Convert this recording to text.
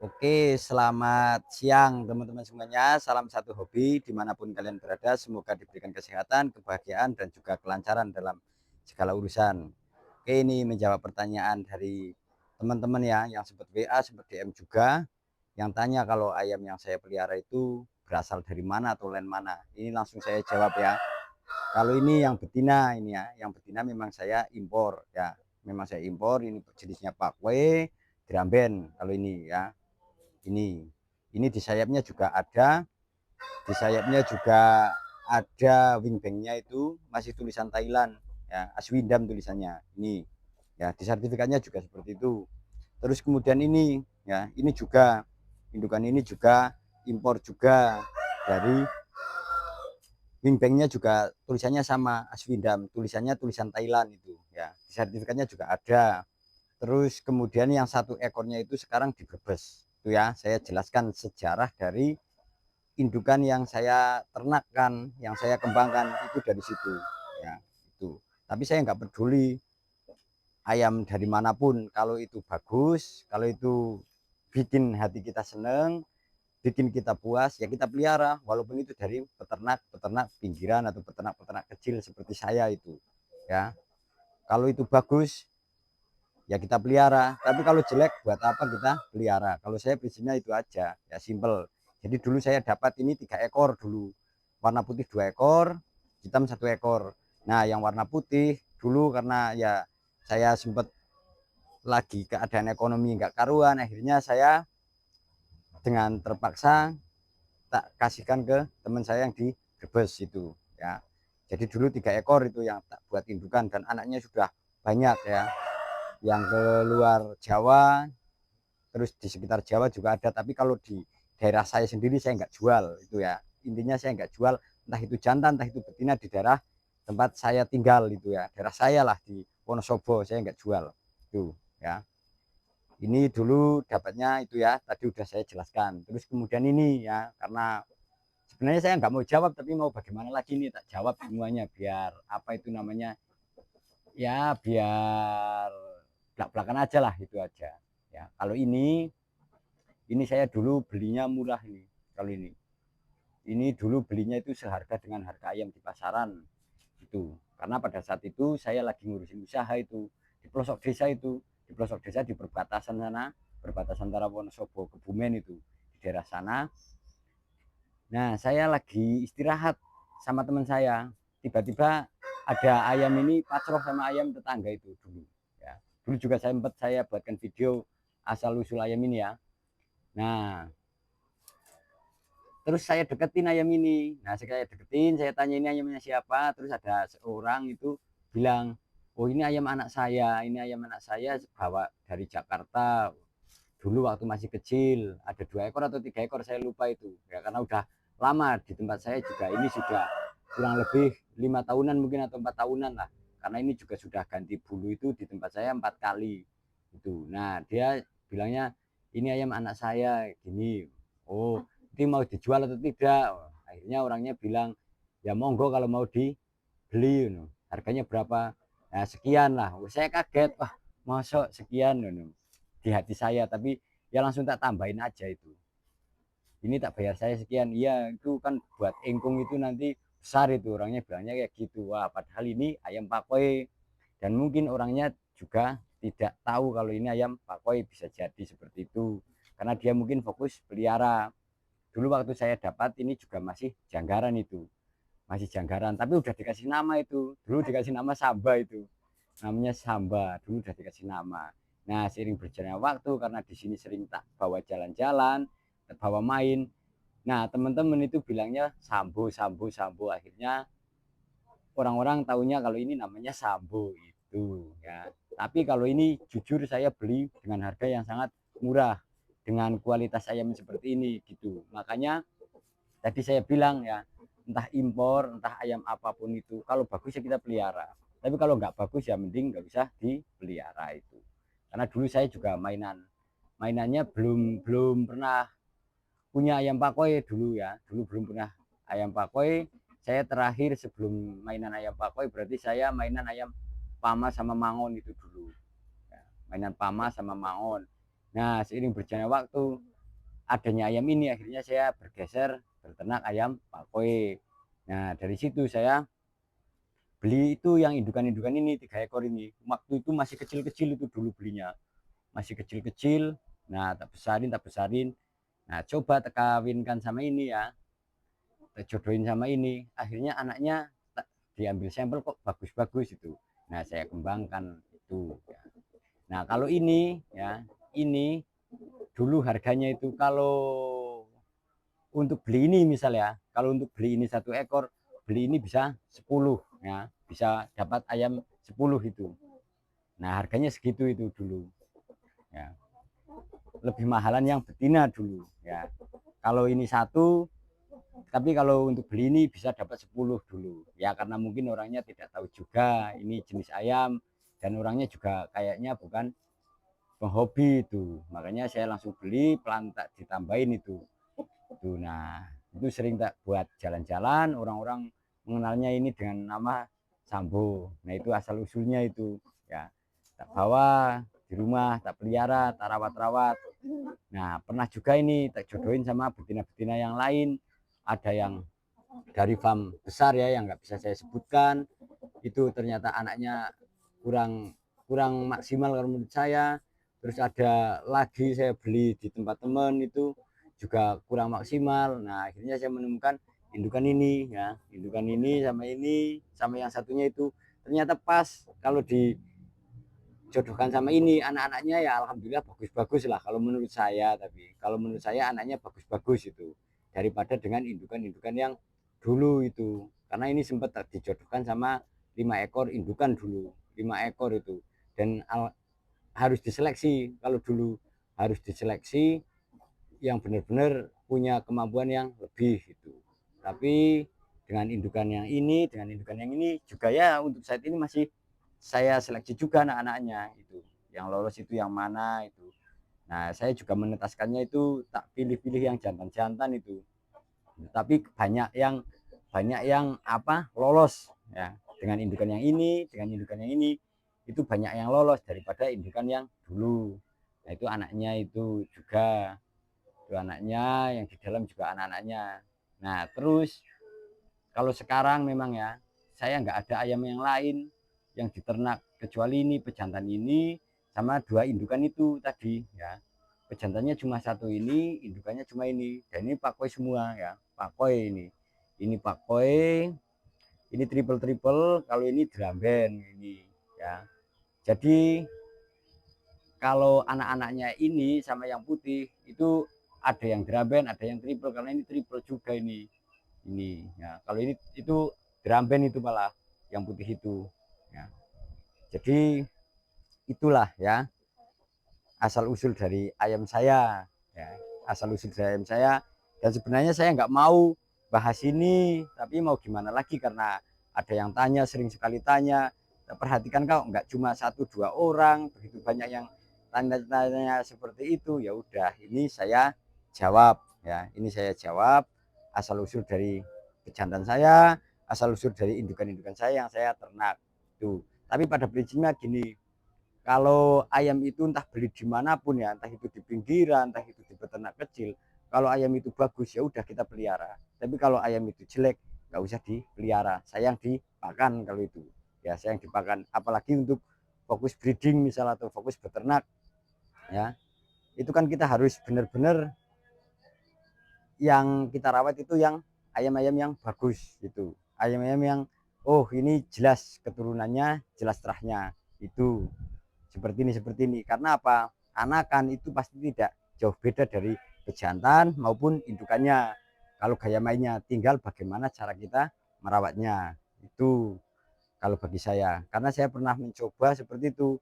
Oke, selamat siang teman-teman semuanya. Salam satu hobi dimanapun kalian berada. Semoga diberikan kesehatan, kebahagiaan, dan juga kelancaran dalam segala urusan. Oke, ini menjawab pertanyaan dari teman-teman ya, yang sempat WA, sempat DM juga, yang tanya kalau ayam yang saya pelihara itu berasal dari mana atau lain mana. Ini langsung saya jawab ya. Kalau ini yang betina ini ya, yang betina memang saya impor ya. Memang saya impor, ini jenisnya Pakwe, Dramben kalau ini ya. Ini. Ini di sayapnya juga ada, di sayapnya juga ada wingbanknya itu masih tulisan Thailand ya, Aswindam tulisannya. Ini. Ya, di sertifikatnya juga seperti itu. Terus kemudian ini ya, ini juga indukan ini juga impor juga dari wingbanknya juga tulisannya sama Aswindam, tulisannya tulisan Thailand itu ya. Di sertifikatnya juga ada. Terus kemudian yang satu ekornya itu sekarang di Brebes. Itu ya, saya jelaskan sejarah dari indukan yang saya ternakkan, yang saya kembangkan itu dari situ. Ya, itu. Tapi saya nggak peduli ayam dari manapun, kalau itu bagus, kalau itu bikin hati kita seneng, bikin kita puas, ya kita pelihara. Walaupun itu dari peternak-peternak pinggiran atau peternak-peternak kecil seperti saya itu. Ya, kalau itu bagus, ya kita pelihara. Tapi kalau jelek buat apa kita pelihara? Kalau saya prinsipnya itu aja, ya simple. Jadi dulu saya dapat ini 3 ekor dulu, warna putih 2 ekor, hitam 1 ekor. Nah yang warna putih dulu karena ya saya sempat lagi keadaan ekonomi nggak karuan, akhirnya saya dengan terpaksa tak kasihkan ke teman saya yang di Brebes itu ya. Jadi dulu 3 ekor itu yang tak buat indukan dan anaknya sudah banyak ya, yang ke luar Jawa, terus di sekitar Jawa juga ada. Tapi kalau di daerah saya sendiri saya nggak jual itu ya, intinya saya nggak jual, entah itu jantan entah itu betina, di daerah tempat saya tinggal itu ya, daerah saya lah di Wonosobo, saya nggak jual itu ya. Ini dulu dapatnya itu ya, tadi udah saya jelaskan. Terus kemudian ini ya, karena sebenarnya saya nggak mau jawab tapi mau bagaimana lagi nih, tak jawab semuanya biar apa itu namanya, ya biar belak-belakan aja lah, itu aja ya. Kalau ini saya dulu belinya murah ini. Kalau ini dulu belinya itu seharga dengan harga ayam di pasaran itu, karena pada saat itu saya lagi ngurusin usaha itu di pelosok desa, itu di pelosok desa di perbatasan sana, perbatasan antara Wonosobo Kebumen itu, di daerah sana. Nah saya lagi istirahat sama teman saya, tiba-tiba ada ayam ini pacroh sama ayam tetangga itu dulu ya. Dulu juga saya buatkan video asal usul ayam ini ya. Nah terus saya deketin ayam ini. Nah saya deketin, saya tanya ini ayamnya siapa, terus ada seorang itu bilang, oh ini ayam anak saya, ini ayam anak saya bawa dari Jakarta dulu waktu masih kecil, ada 2 ekor atau 3 ekor saya lupa itu ya, karena udah lama di tempat saya juga. Ini sudah kurang lebih 5 tahunan mungkin atau 4 tahunan lah, karena ini juga sudah ganti bulu itu di tempat saya 4 kali itu. Nah dia bilangnya ini ayam anak saya gini. Oh ini mau dijual atau tidak? Akhirnya orangnya bilang ya monggo kalau mau dibeli, harganya berapa? Nah sekian lah. Saya kaget, wah masuk sekian di hati saya. Tapi ya langsung tak tambahin aja itu, ini tak bayar saya sekian. Iya itu kan buat engkung itu nanti besar, itu orangnya bilangnya kayak gitu. Wah padahal ini ayam pakoi, dan mungkin orangnya juga tidak tahu kalau ini ayam pakoi, bisa jadi seperti itu karena dia mungkin fokus pelihara. Dulu waktu saya dapat ini juga masih janggaran itu, masih janggaran, tapi udah dikasih nama itu. Dulu dikasih nama Samba itu, namanya Samba, dulu udah dikasih nama. Nah seiring berjalannya waktu, karena di sini sering tak bawa jalan-jalan, tak bawa main, nah teman-teman itu bilangnya Sambo, Sambo, Sambo. Akhirnya orang-orang taunya kalau ini namanya Sambo itu ya. Tapi kalau ini jujur saya beli dengan harga yang sangat murah, dengan kualitas ayam seperti ini gitu. Makanya tadi saya bilang ya, entah impor entah ayam apapun itu, kalau bagus ya kita pelihara. Tapi kalau nggak bagus ya mending nggak usah dipelihara itu. Karena dulu saya juga mainannya belum belum pernah punya ayam pakoi dulu ya. Dulu belum pernah ayam pakoi. Saya terakhir sebelum mainan ayam pakoi berarti saya mainan ayam pama sama mangon itu dulu ya, mainan pama sama mangon. Nah seiring berjalannya waktu, adanya ayam ini akhirnya saya bergeser berternak ayam pakoi. Nah dari situ saya beli itu yang indukan-indukan ini 3 ekor ini. Waktu itu masih kecil-kecil itu dulu belinya, masih kecil-kecil. Nah tak besarin. Nah coba tak kawinkan sama ini ya, tak jodohin sama ini. Akhirnya anaknya tak diambil sampel kok bagus-bagus itu. Nah saya kembangkan itu. Nah kalau ini ya, ini dulu harganya itu kalau untuk beli ini misalnya, kalau untuk beli ini 1 ekor, beli ini bisa 10 ya, bisa dapat ayam 10 itu. Nah harganya segitu itu dulu ya, lebih mahalan yang betina dulu ya. Kalau ini satu, tapi kalau untuk beli ini bisa dapat 10 dulu ya, karena mungkin orangnya tidak tahu juga ini jenis ayam, dan orangnya juga kayaknya bukan penghobi itu, makanya saya langsung beli pelan tak ditambahin itu. Nah itu sering tak buat jalan-jalan, orang-orang mengenalnya ini dengan nama Sambo. Nah itu asal usulnya itu ya, tak bawa di rumah, tak pelihara, tak rawat-rawat. Nah pernah juga ini tak jodohin sama betina-betina yang lain, ada yang dari farm besar ya yang nggak bisa saya sebutkan, itu ternyata anaknya kurang kurang maksimal kalau menurut saya. Terus ada lagi saya beli di tempat teman itu juga kurang maksimal. Nah akhirnya saya menemukan indukan ini ya, indukan ini sama yang satunya itu ternyata pas kalau dijodohkan sama ini, anak-anaknya ya alhamdulillah bagus-bagus lah kalau menurut saya. Tapi kalau menurut saya anaknya bagus-bagus itu daripada dengan indukan-indukan yang dulu itu, karena ini sempat dijodohkan sama 5 ekor indukan dulu, 5 ekor itu. Dan harus diseleksi, kalau dulu harus diseleksi yang benar-benar punya kemampuan yang lebih gitu. Tapi dengan indukan yang ini juga ya untuk saat ini masih saya seleksi juga anak-anaknya itu, yang lolos itu yang mana itu. Nah saya juga menetaskannya itu tak pilih-pilih yang jantan-jantan itu, tapi banyak yang apa lolos ya, dengan indukan yang ini, itu banyak yang lolos daripada indukan yang dulu. Nah itu anaknya itu juga, itu anaknya yang di dalam juga anak-anaknya. Nah terus kalau sekarang memang ya saya nggak ada ayam yang lain yang diternak kecuali ini pejantan ini sama 2 indukan itu tadi ya. Pejantannya cuma satu ini, indukannya cuma ini, dan ini pakoi semua ya, pakoi ini pakoi, ini triple, kalau ini dramben ini ya. Jadi kalau anak-anaknya ini sama yang putih itu ada yang dramben, ada yang triple, karena ini triple juga ini ya. Kalau ini itu dramben itu malah yang putih itu ya. Jadi itulah ya asal usul dari ayam saya ya, asal usul dari ayam saya. Dan sebenarnya saya nggak mau bahas ini, tapi mau gimana lagi karena ada yang tanya, sering sekali tanya. Perhatikan kau nggak cuma 1-2 orang, begitu banyak yang tanya-tanya seperti itu. Ya udah ini saya jawab ya, ini saya jawab asal usul dari pejantan saya, asal usul dari indukan-indukan saya yang saya ternak tuh. Tapi pada prinsipnya gini, kalau ayam itu entah beli dimanapun ya, entah itu di pinggiran, entah itu di peternak kecil, kalau ayam itu bagus ya udah kita pelihara. Tapi kalau ayam itu jelek nggak usah dipelihara, sayang dipakan kalau itu ya, sayang dipakan. Apalagi untuk fokus breeding misal atau fokus beternak ya, itu kan kita harus benar-benar yang kita rawat itu yang ayam-ayam yang bagus gitu, ayam-ayam yang oh ini jelas keturunannya, jelas terahnya itu seperti ini. Karena apa, anakan itu pasti tidak jauh beda dari pejantan maupun indukannya kalau gaya mainnya, tinggal bagaimana cara kita merawatnya itu kalau bagi saya. Karena saya pernah mencoba seperti itu,